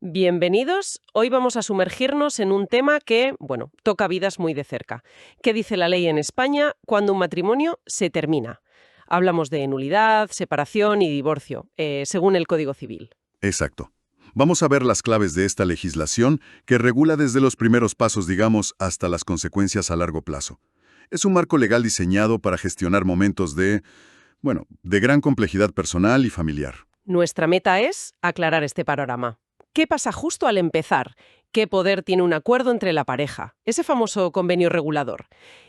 Bienvenidos. Hoy vamos a sumergirnos en un tema que, bueno, toca vidas muy de cerca. ¿Qué dice la ley en España cuando un matrimonio se termina? Hablamos de nulidad, separación y divorcio, según el Código Civil. Exacto. Vamos a ver las claves de esta legislación que regula desde los primeros pasos, digamos, hasta las consecuencias a largo plazo. Es un marco legal diseñado para gestionar momentos de gran complejidad personal y familiar. Nuestra meta es aclarar este panorama. ¿Qué pasa justo al empezar? ¿Qué poder tiene un acuerdo entre la pareja? Ese famoso convenio regulador.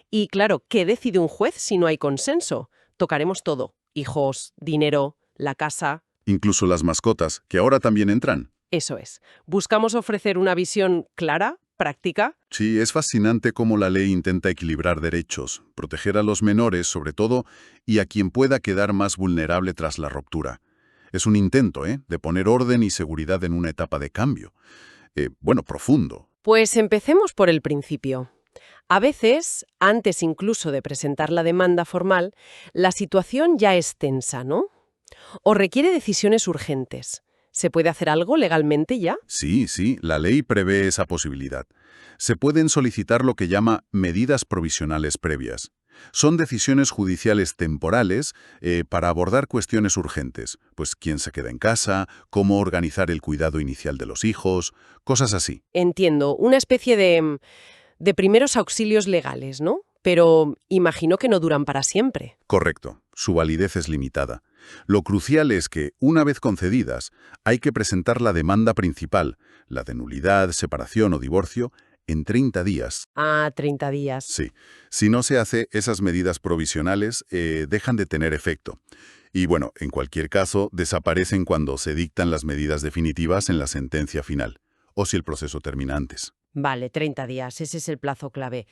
Y claro, ¿qué decide un juez si no hay consenso? Tocaremos todo. Hijos, dinero, la casa. Incluso las mascotas, que ahora también entran. Eso es. Buscamos ofrecer una visión clara, práctica. Sí, es fascinante cómo la ley intenta equilibrar derechos, proteger a los menores, sobre todo, y a quien pueda quedar más vulnerable tras la ruptura. Es un intento, de poner orden y seguridad en una etapa de cambio. Profundo. Pues empecemos por el principio. A veces, antes incluso de presentar la demanda formal, la situación ya es tensa, ¿no? O requiere decisiones urgentes. ¿Se puede hacer algo legalmente ya? Sí, la ley prevé esa posibilidad. Se pueden solicitar lo que llama medidas provisionales previas. Son decisiones judiciales temporales para abordar cuestiones urgentes, pues quién se queda en casa, cómo organizar el cuidado inicial de los hijos, cosas así. Entiendo, una especie de primeros auxilios legales, ¿no? Pero imagino que no duran para siempre. Correcto, su validez es limitada. Lo crucial es que, una vez concedidas, hay que presentar la demanda principal, la de nulidad, separación o divorcio, en 30 días. 30 días. Sí, si no se hace, esas medidas provisionales dejan de tener efecto. Y bueno, en cualquier caso, desaparecen cuando se dictan las medidas definitivas en la sentencia final, o si el proceso termina antes. Vale, 30 días, ese es el plazo clave.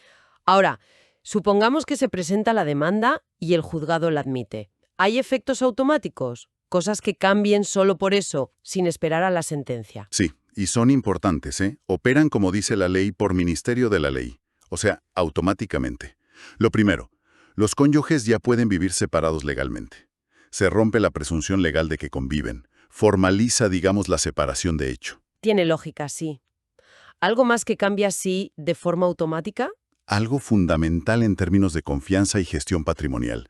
Ahora, supongamos que se presenta la demanda y el juzgado la admite. ¿Hay efectos automáticos? Cosas que cambien solo por eso, sin esperar a la sentencia. Sí, y son importantes, Operan, como dice la ley, por ministerio de la ley, o sea, automáticamente. Lo primero, los cónyuges ya pueden vivir separados legalmente. Se rompe la presunción legal de que conviven. Formaliza, digamos, la separación de hecho. Tiene lógica, sí. ¿Algo más que cambia así de forma automática? Algo fundamental en términos de confianza y gestión patrimonial.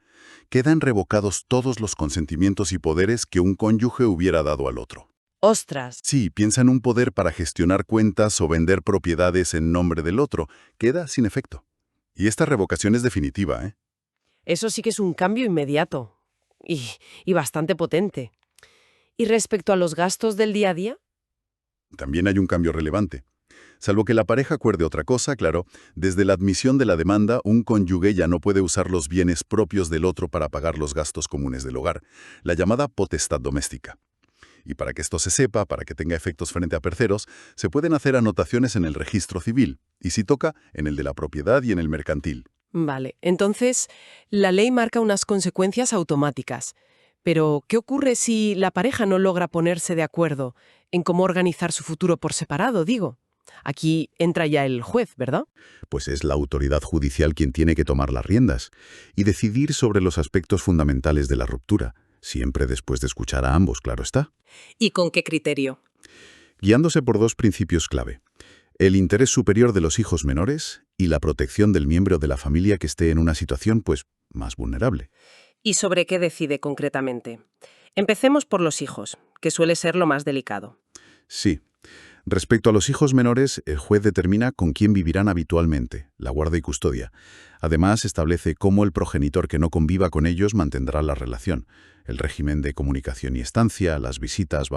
Quedan revocados todos los consentimientos y poderes que un cónyuge hubiera dado al otro. ¡Ostras! Sí, piensa en un poder para gestionar cuentas o vender propiedades en nombre del otro. Queda sin efecto. Y esta revocación es definitiva, Eso sí que es un cambio inmediato y bastante potente. ¿Y respecto a los gastos del día a día? También hay un cambio relevante. Salvo que la pareja acuerde otra cosa, claro, desde la admisión de la demanda, un cónyuge ya no puede usar los bienes propios del otro para pagar los gastos comunes del hogar, la llamada potestad doméstica. Y para que esto se sepa, para que tenga efectos frente a terceros, se pueden hacer anotaciones en el registro civil, y si toca, en el de la propiedad y en el mercantil. Vale, entonces la ley marca unas consecuencias automáticas. Pero, ¿qué ocurre si la pareja no logra ponerse de acuerdo en cómo organizar su futuro por separado, digo? Aquí entra ya el juez, ¿verdad? Pues es la autoridad judicial quien tiene que tomar las riendas y decidir sobre los aspectos fundamentales de la ruptura, siempre después de escuchar a ambos, claro está. ¿Y con qué criterio? Guiándose por dos principios clave: el interés superior de los hijos menores y la protección del miembro de la familia que esté en una situación, más vulnerable. ¿Y sobre qué decide concretamente? Empecemos por los hijos, que suele ser lo más delicado. Sí. Respecto a los hijos menores, el juez determina con quién vivirán habitualmente, la guarda y custodia. Además, establece cómo el progenitor que no conviva con ellos mantendrá la relación, el régimen de comunicación y estancia, las visitas,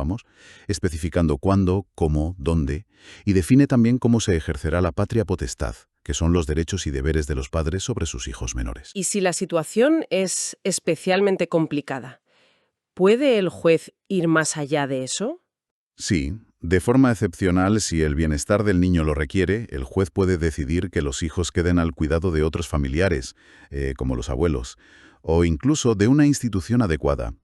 especificando cuándo, cómo, dónde, y define también cómo se ejercerá la patria potestad, que son los derechos y deberes de los padres sobre sus hijos menores. ¿Y si la situación es especialmente complicada, puede el juez ir más allá de eso? Sí, de forma excepcional, si el bienestar del niño lo requiere, el juez puede decidir que los hijos queden al cuidado de otros familiares, como los abuelos, o incluso de una institución adecuada.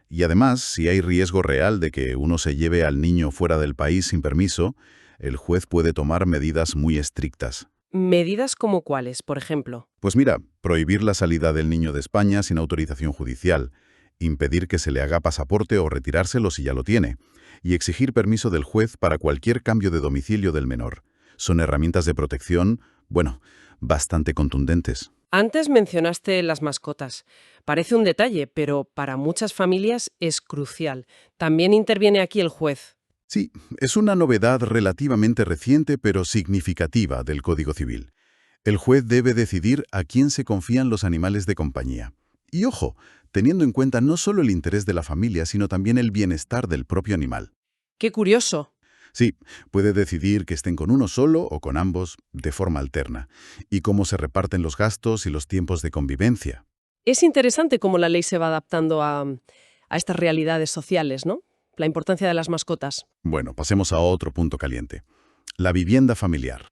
Y además, si hay riesgo real de que uno se lleve al niño fuera del país sin permiso, el juez puede tomar medidas muy estrictas. ¿Medidas como cuáles, por ejemplo? Pues mira, prohibir la salida del niño de España sin autorización judicial, impedir que se le haga pasaporte o retirárselo si ya lo tiene, y exigir permiso del juez para cualquier cambio de domicilio del menor. Son herramientas de protección, bueno, bastante contundentes. Antes mencionaste las mascotas. Parece un detalle, pero para muchas familias es crucial. También interviene aquí el juez. Sí, es una novedad relativamente reciente pero significativa del Código Civil. El juez debe decidir a quién se confían los animales de compañía. Y ojo, teniendo en cuenta no solo el interés de la familia, sino también el bienestar del propio animal. ¡Qué curioso! Sí, puede decidir que estén con uno solo o con ambos de forma alterna, y cómo se reparten los gastos y los tiempos de convivencia. Es interesante cómo la ley se va adaptando a estas realidades sociales, ¿no? La importancia de las mascotas. Bueno, pasemos a otro punto caliente. La vivienda familiar.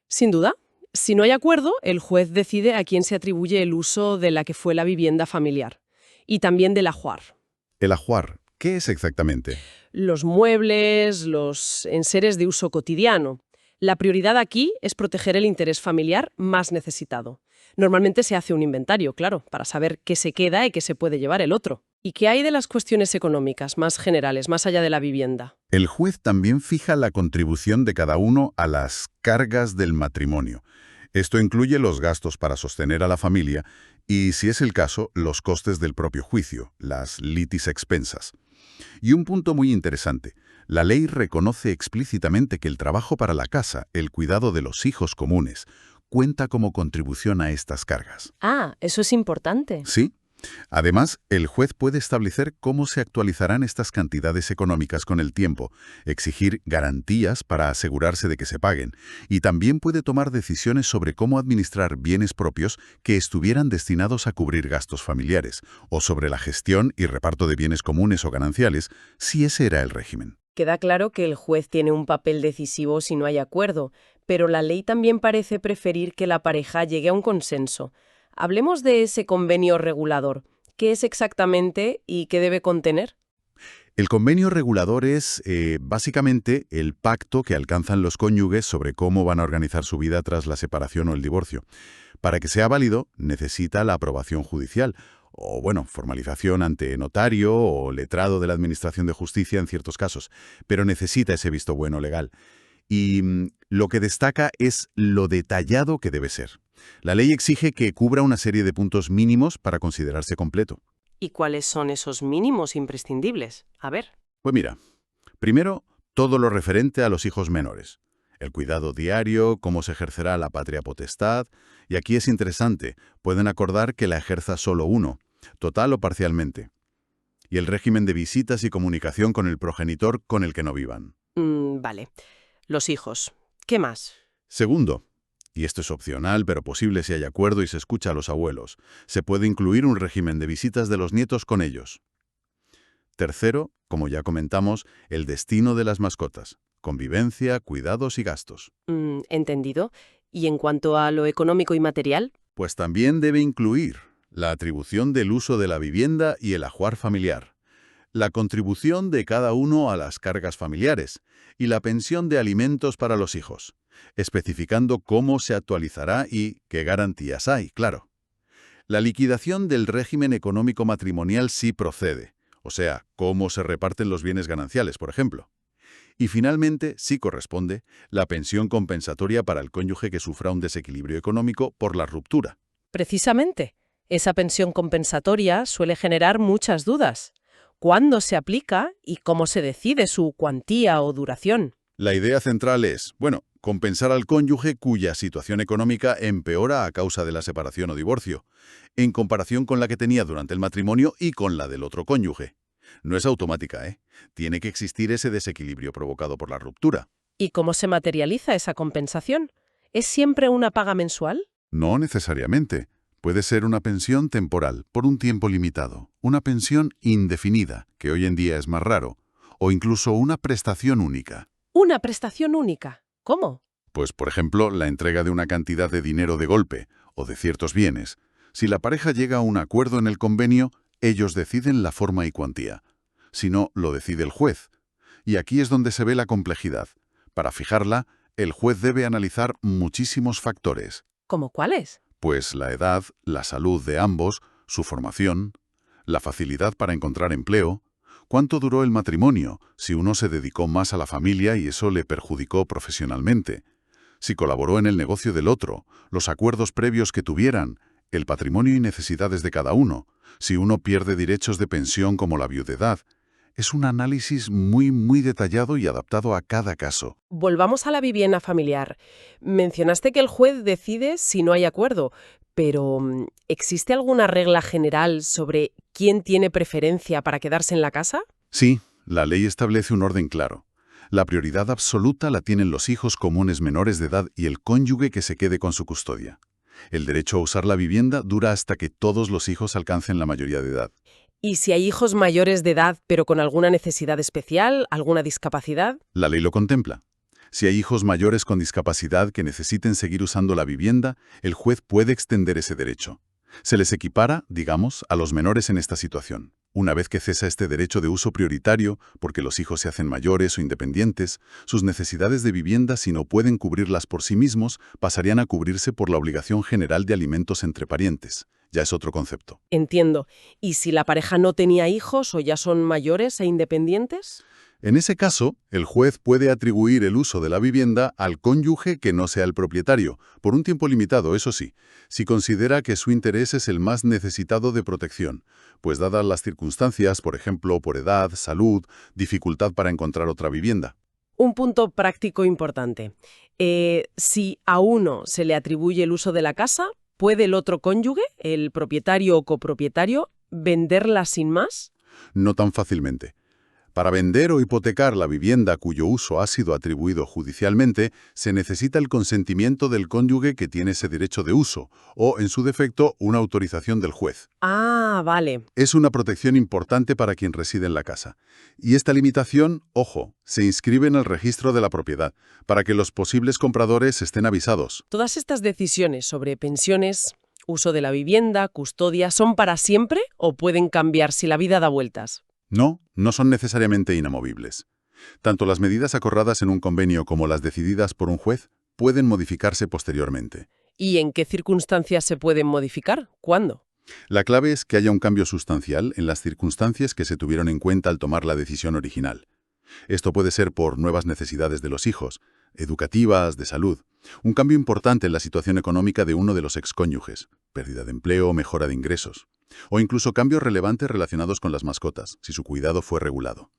Sin duda, si no hay acuerdo, el juez decide a quién se atribuye el uso de la que fue la vivienda familiar. Y también del ajuar. El ajuar, ¿qué es exactamente? Los muebles, los enseres de uso cotidiano. La prioridad aquí es proteger el interés familiar más necesitado. Normalmente se hace un inventario, claro, para saber qué se queda y qué se puede llevar el otro. ¿Y qué hay de las cuestiones económicas más generales, más allá de la vivienda? El juez también fija la contribución de cada uno a las cargas del matrimonio. Esto incluye los gastos para sostener a la familia y, si es el caso, los costes del propio juicio, las litis expensas. Y un punto muy interesante, la ley reconoce explícitamente que el trabajo para la casa, el cuidado de los hijos comunes, cuenta como contribución a estas cargas. Ah, eso es importante. ¿Sí? Además, el juez puede establecer cómo se actualizarán estas cantidades económicas con el tiempo, exigir garantías para asegurarse de que se paguen, y también puede tomar decisiones sobre cómo administrar bienes propios que estuvieran destinados a cubrir gastos familiares, o sobre la gestión y reparto de bienes comunes o gananciales, si ese era el régimen. Queda claro que el juez tiene un papel decisivo si no hay acuerdo, pero la ley también parece preferir que la pareja llegue a un consenso. Hablemos de ese convenio regulador. ¿Qué es exactamente y qué debe contener? El convenio regulador es, básicamente, el pacto que alcanzan los cónyuges sobre cómo van a organizar su vida tras la separación o el divorcio. Para que sea válido, necesita la aprobación judicial, o, bueno, formalización ante notario o letrado de la Administración de Justicia en ciertos casos, pero necesita ese visto bueno legal. Y lo que destaca es lo detallado que debe ser. La ley exige que cubra una serie de puntos mínimos para considerarse completo. ¿Y cuáles son esos mínimos imprescindibles? A ver. Pues mira, primero, todo lo referente a los hijos menores. El cuidado diario, cómo se ejercerá la patria potestad. Y aquí es interesante, pueden acordar que la ejerza solo uno, total o parcialmente. Y el régimen de visitas y comunicación con el progenitor con el que no vivan. Vale. Los hijos. ¿Qué más? Segundo, y esto es opcional, pero posible si hay acuerdo y se escucha a los abuelos, se puede incluir un régimen de visitas de los nietos con ellos. Tercero, como ya comentamos, el destino de las mascotas, convivencia, cuidados y gastos. Entendido. ¿Y en cuanto a lo económico y material? Pues también debe incluir la atribución del uso de la vivienda y el ajuar familiar, la contribución de cada uno a las cargas familiares y la pensión de alimentos para los hijos, especificando cómo se actualizará y qué garantías hay, claro. La liquidación del régimen económico matrimonial sí procede, o sea, cómo se reparten los bienes gananciales, por ejemplo. Y finalmente, sí corresponde, la pensión compensatoria para el cónyuge que sufra un desequilibrio económico por la ruptura. Precisamente, esa pensión compensatoria suele generar muchas dudas. ¿Cuándo se aplica y cómo se decide su cuantía o duración? La idea central es, bueno, compensar al cónyuge cuya situación económica empeora a causa de la separación o divorcio, en comparación con la que tenía durante el matrimonio y con la del otro cónyuge. No es automática, ¿eh? Tiene que existir ese desequilibrio provocado por la ruptura. ¿Y cómo se materializa esa compensación? ¿Es siempre una paga mensual? No necesariamente. Puede ser una pensión temporal, por un tiempo limitado, una pensión indefinida, que hoy en día es más raro, o incluso una prestación única. ¿Una prestación única? ¿Cómo? Pues, por ejemplo, la entrega de una cantidad de dinero de golpe, o de ciertos bienes. Si la pareja llega a un acuerdo en el convenio, ellos deciden la forma y cuantía. Si no, lo decide el juez. Y aquí es donde se ve la complejidad. Para fijarla, el juez debe analizar muchísimos factores. ¿Cómo cuáles? Pues la edad, la salud de ambos, su formación, la facilidad para encontrar empleo, cuánto duró el matrimonio, si uno se dedicó más a la familia y eso le perjudicó profesionalmente, si colaboró en el negocio del otro, los acuerdos previos que tuvieran, el patrimonio y necesidades de cada uno, si uno pierde derechos de pensión como la viudedad. Es un análisis muy detallado y adaptado a cada caso. Volvamos a la vivienda familiar. Mencionaste que el juez decide si no hay acuerdo, pero ¿existe alguna regla general sobre quién tiene preferencia para quedarse en la casa? Sí, la ley establece un orden claro. La prioridad absoluta la tienen los hijos comunes menores de edad y el cónyuge que se quede con su custodia. El derecho a usar la vivienda dura hasta que todos los hijos alcancen la mayoría de edad. ¿Y si hay hijos mayores de edad pero con alguna necesidad especial, alguna discapacidad? La ley lo contempla. Si hay hijos mayores con discapacidad que necesiten seguir usando la vivienda, el juez puede extender ese derecho. Se les equipara, digamos, a los menores en esta situación. Una vez que cesa este derecho de uso prioritario, porque los hijos se hacen mayores o independientes, sus necesidades de vivienda, si no pueden cubrirlas por sí mismos, pasarían a cubrirse por la obligación general de alimentos entre parientes. Ya es otro concepto. Entiendo. ¿Y si la pareja no tenía hijos o ya son mayores e independientes? En ese caso, el juez puede atribuir el uso de la vivienda al cónyuge que no sea el propietario, por un tiempo limitado, eso sí, si considera que su interés es el más necesitado de protección, pues dadas las circunstancias, por ejemplo, por edad, salud, dificultad para encontrar otra vivienda. Un punto práctico importante. Si a uno se le atribuye el uso de la casa, ¿puede el otro cónyuge, el propietario o copropietario, venderla sin más? No tan fácilmente. Para vender o hipotecar la vivienda cuyo uso ha sido atribuido judicialmente, se necesita el consentimiento del cónyuge que tiene ese derecho de uso, o, en su defecto, una autorización del juez. Ah, vale. Es una protección importante para quien reside en la casa. Y esta limitación, ojo, se inscribe en el registro de la propiedad, para que los posibles compradores estén avisados. ¿Todas estas decisiones sobre pensiones, uso de la vivienda, custodia, son para siempre o pueden cambiar si la vida da vueltas? No son necesariamente inamovibles. Tanto las medidas acordadas en un convenio como las decididas por un juez pueden modificarse posteriormente. ¿Y en qué circunstancias se pueden modificar? ¿Cuándo? La clave es que haya un cambio sustancial en las circunstancias que se tuvieron en cuenta al tomar la decisión original. Esto puede ser por nuevas necesidades de los hijos, educativas, de salud, un cambio importante en la situación económica de uno de los excónyuges, pérdida de empleo o mejora de ingresos, o incluso cambios relevantes relacionados con las mascotas, si su cuidado fue regulado.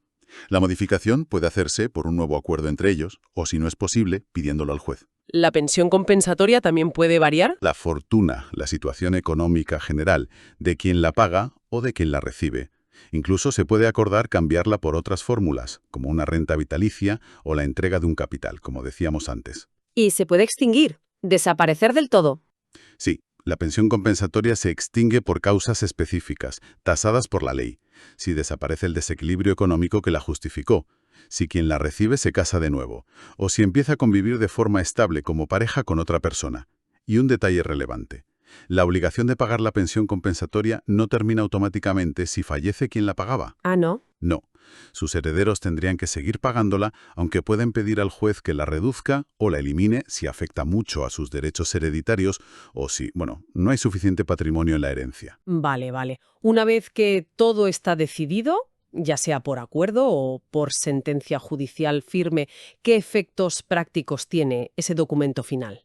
La modificación puede hacerse por un nuevo acuerdo entre ellos, o si no es posible, pidiéndolo al juez. ¿La pensión compensatoria también puede variar? La fortuna, la situación económica general de quien la paga o de quien la recibe. Incluso se puede acordar cambiarla por otras fórmulas, como una renta vitalicia o la entrega de un capital, como decíamos antes. ¿Y se puede extinguir? ¿Desaparecer del todo? Sí, la pensión compensatoria se extingue por causas específicas, tasadas por la ley, si desaparece el desequilibrio económico que la justificó, si quien la recibe se casa de nuevo, o si empieza a convivir de forma estable como pareja con otra persona. Y un detalle relevante. La obligación de pagar la pensión compensatoria no termina automáticamente si fallece quien la pagaba. Ah, ¿no? No. Sus herederos tendrían que seguir pagándola, aunque pueden pedir al juez que la reduzca o la elimine si afecta mucho a sus derechos hereditarios o si, no hay suficiente patrimonio en la herencia. Vale. Una vez que todo está decidido, ya sea por acuerdo o por sentencia judicial firme, ¿qué efectos prácticos tiene ese documento final?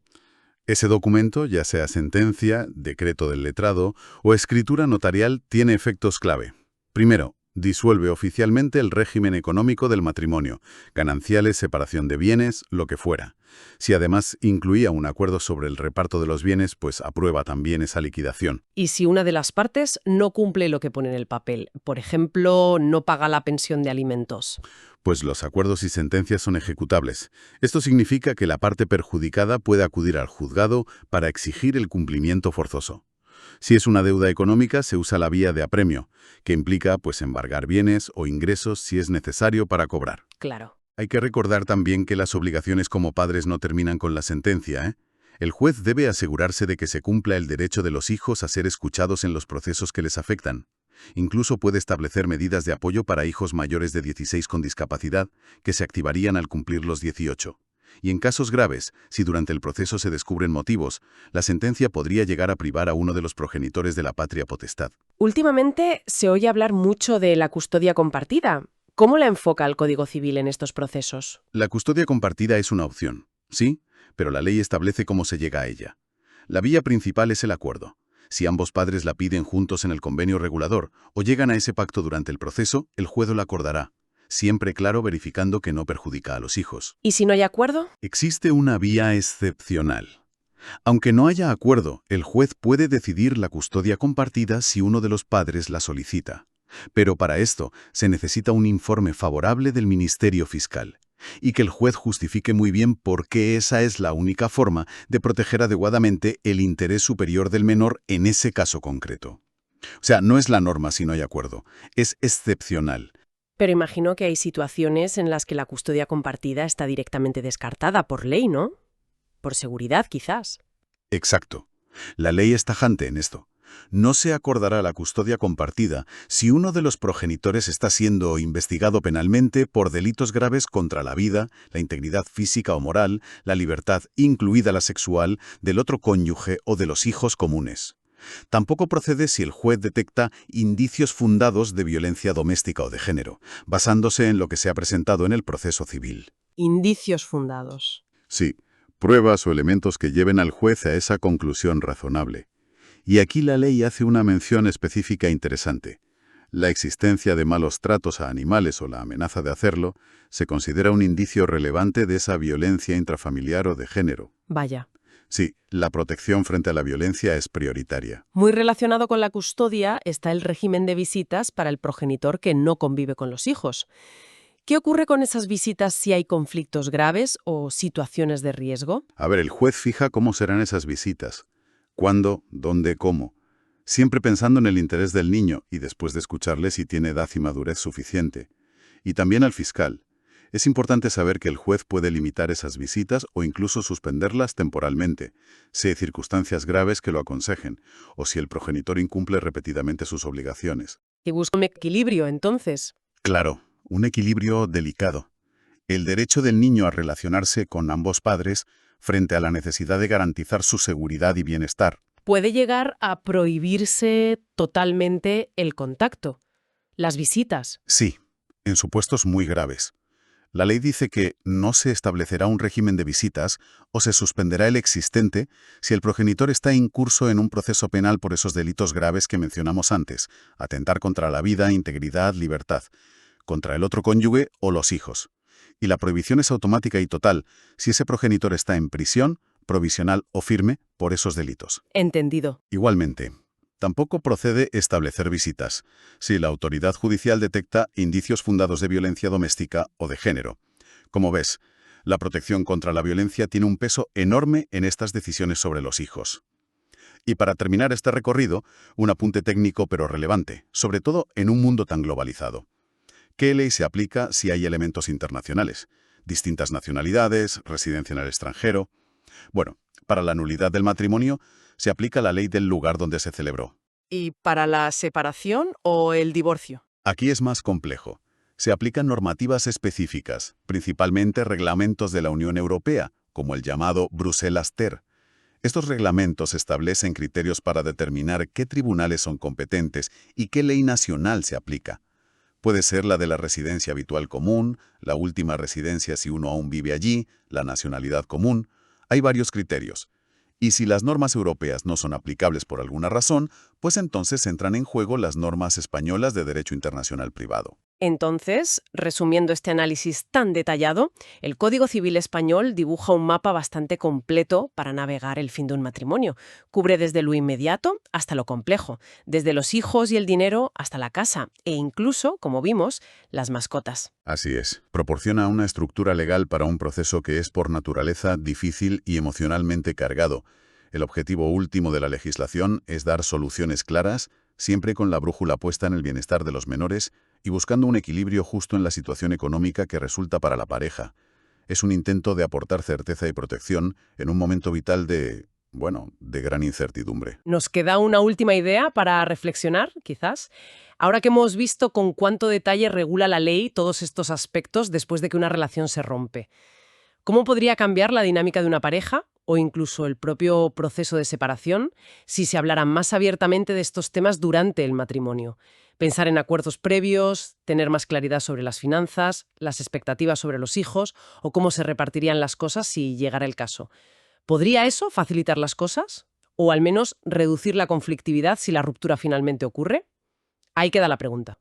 Ese documento, ya sea sentencia, decreto del letrado o escritura notarial, tiene efectos clave. Primero, disuelve oficialmente el régimen económico del matrimonio, gananciales, separación de bienes, lo que fuera. Si además incluía un acuerdo sobre el reparto de los bienes, pues aprueba también esa liquidación. ¿Y si una de las partes no cumple lo que pone en el papel? Por ejemplo, no paga la pensión de alimentos. Pues los acuerdos y sentencias son ejecutables. Esto significa que la parte perjudicada puede acudir al juzgado para exigir el cumplimiento forzoso. Si es una deuda económica, se usa la vía de apremio, que implica embargar bienes o ingresos si es necesario para cobrar. Claro. Hay que recordar también que las obligaciones como padres no terminan con la sentencia, ¿eh? El juez debe asegurarse de que se cumpla el derecho de los hijos a ser escuchados en los procesos que les afectan. Incluso puede establecer medidas de apoyo para hijos mayores de 16 con discapacidad, que se activarían al cumplir los 18. Y en casos graves, si durante el proceso se descubren motivos, la sentencia podría llegar a privar a uno de los progenitores de la patria potestad. Últimamente se oye hablar mucho de la custodia compartida. ¿Cómo la enfoca el Código Civil en estos procesos? La custodia compartida es una opción, sí, pero la ley establece cómo se llega a ella. La vía principal es el acuerdo. Si ambos padres la piden juntos en el convenio regulador o llegan a ese pacto durante el proceso, el juez lo acordará. Siempre claro, verificando que no perjudica a los hijos. ¿Y si no hay acuerdo? Existe una vía excepcional. Aunque no haya acuerdo, el juez puede decidir la custodia compartida si uno de los padres la solicita. Pero para esto se necesita un informe favorable del Ministerio Fiscal y que el juez justifique muy bien por qué esa es la única forma de proteger adecuadamente el interés superior del menor en ese caso concreto. O sea, no es la norma si no hay acuerdo, es excepcional. Pero imagino que hay situaciones en las que la custodia compartida está directamente descartada por ley, ¿no? Por seguridad, quizás. Exacto. La ley es tajante en esto. No se acordará la custodia compartida si uno de los progenitores está siendo investigado penalmente por delitos graves contra la vida, la integridad física o moral, la libertad, incluida la sexual, del otro cónyuge o de los hijos comunes. Tampoco procede si el juez detecta indicios fundados de violencia doméstica o de género, basándose en lo que se ha presentado en el proceso civil. Indicios fundados. Sí, pruebas o elementos que lleven al juez a esa conclusión razonable. Y aquí la ley hace una mención específica interesante. La existencia de malos tratos a animales o la amenaza de hacerlo se considera un indicio relevante de esa violencia intrafamiliar o de género. Vaya. Sí, la protección frente a la violencia es prioritaria. Muy relacionado con la custodia está el régimen de visitas para el progenitor que no convive con los hijos. ¿Qué ocurre con esas visitas si hay conflictos graves o situaciones de riesgo? A ver, el juez fija cómo serán esas visitas. ¿Cuándo? ¿Dónde? ¿Cómo? Siempre pensando en el interés del niño y después de escucharle si tiene edad y madurez suficiente. Y también al fiscal. Es importante saber que el juez puede limitar esas visitas o incluso suspenderlas temporalmente, si hay circunstancias graves que lo aconsejen, o si el progenitor incumple repetidamente sus obligaciones. Y busca un equilibrio, entonces. Claro, un equilibrio delicado. El derecho del niño a relacionarse con ambos padres frente a la necesidad de garantizar su seguridad y bienestar. Puede llegar a prohibirse totalmente el contacto, las visitas. Sí, en supuestos muy graves. La ley dice que no se establecerá un régimen de visitas o se suspenderá el existente si el progenitor está incurso en un proceso penal por esos delitos graves que mencionamos antes, atentar contra la vida, integridad, libertad, contra el otro cónyuge o los hijos. Y la prohibición es automática y total si ese progenitor está en prisión, provisional o firme por esos delitos. Entendido. Igualmente, tampoco procede establecer visitas si la autoridad judicial detecta indicios fundados de violencia doméstica o de género. Como ves, la protección contra la violencia tiene un peso enorme en estas decisiones sobre los hijos. Y para terminar este recorrido, un apunte técnico pero relevante, sobre todo en un mundo tan globalizado. ¿Qué ley se aplica si hay elementos internacionales? Distintas nacionalidades, residencia en el extranjero. Bueno, para la nulidad del matrimonio se aplica la ley del lugar donde se celebró. ¿Y para la separación o el divorcio? Aquí es más complejo. Se aplican normativas específicas, principalmente reglamentos de la Unión Europea, como el llamado Bruselas-Ter. Estos reglamentos establecen criterios para determinar qué tribunales son competentes y qué ley nacional se aplica. Puede ser la de la residencia habitual común, la última residencia si uno aún vive allí, la nacionalidad común. Hay varios criterios. Y si las normas europeas no son aplicables por alguna razón, pues entonces entran en juego las normas españolas de derecho internacional privado. Entonces, resumiendo este análisis tan detallado, el Código Civil español dibuja un mapa bastante completo para navegar el fin de un matrimonio. Cubre desde lo inmediato hasta lo complejo, desde los hijos y el dinero hasta la casa, e incluso, como vimos, las mascotas. Así es. Proporciona una estructura legal para un proceso que es por naturaleza difícil y emocionalmente cargado. El objetivo último de la legislación es dar soluciones claras, siempre con la brújula puesta en el bienestar de los menores y buscando un equilibrio justo en la situación económica que resulta para la pareja. Es un intento de aportar certeza y protección en un momento vital de gran incertidumbre. Nos queda una última idea para reflexionar, quizás. Ahora que hemos visto con cuánto detalle regula la ley todos estos aspectos después de que una relación se rompe, ¿cómo podría cambiar la dinámica de una pareja o incluso el propio proceso de separación si se hablara más abiertamente de estos temas durante el matrimonio. Pensar en acuerdos previos, tener más claridad sobre las finanzas, las expectativas sobre los hijos o cómo se repartirían las cosas si llegara el caso. ¿Podría eso facilitar las cosas? ¿O al menos reducir la conflictividad si la ruptura finalmente ocurre? Ahí queda la pregunta.